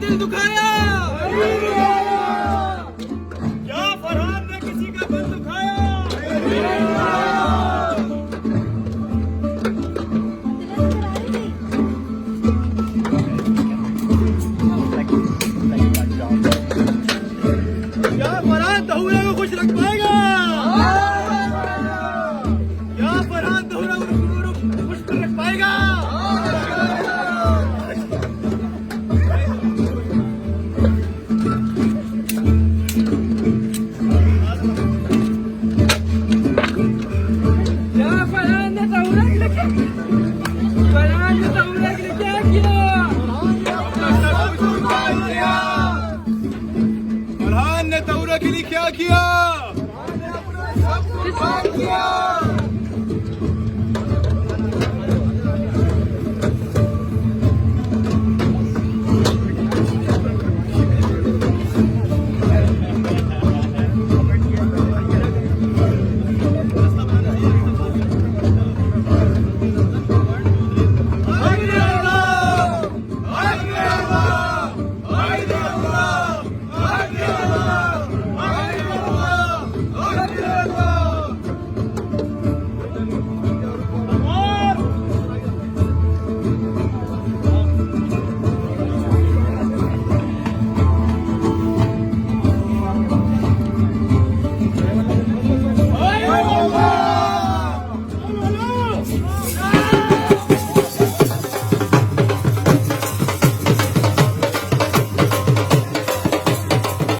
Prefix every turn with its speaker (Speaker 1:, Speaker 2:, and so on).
Speaker 1: दिल दुखाया? क्या फरहान ने किसी का दिल दुखाया? क्या फरहान तहुरा को खुश रख पाएगा? क्या फरहान तहुरा को खुश रख पाएगा? फरहान ने तहुरा के लिए क्या किया?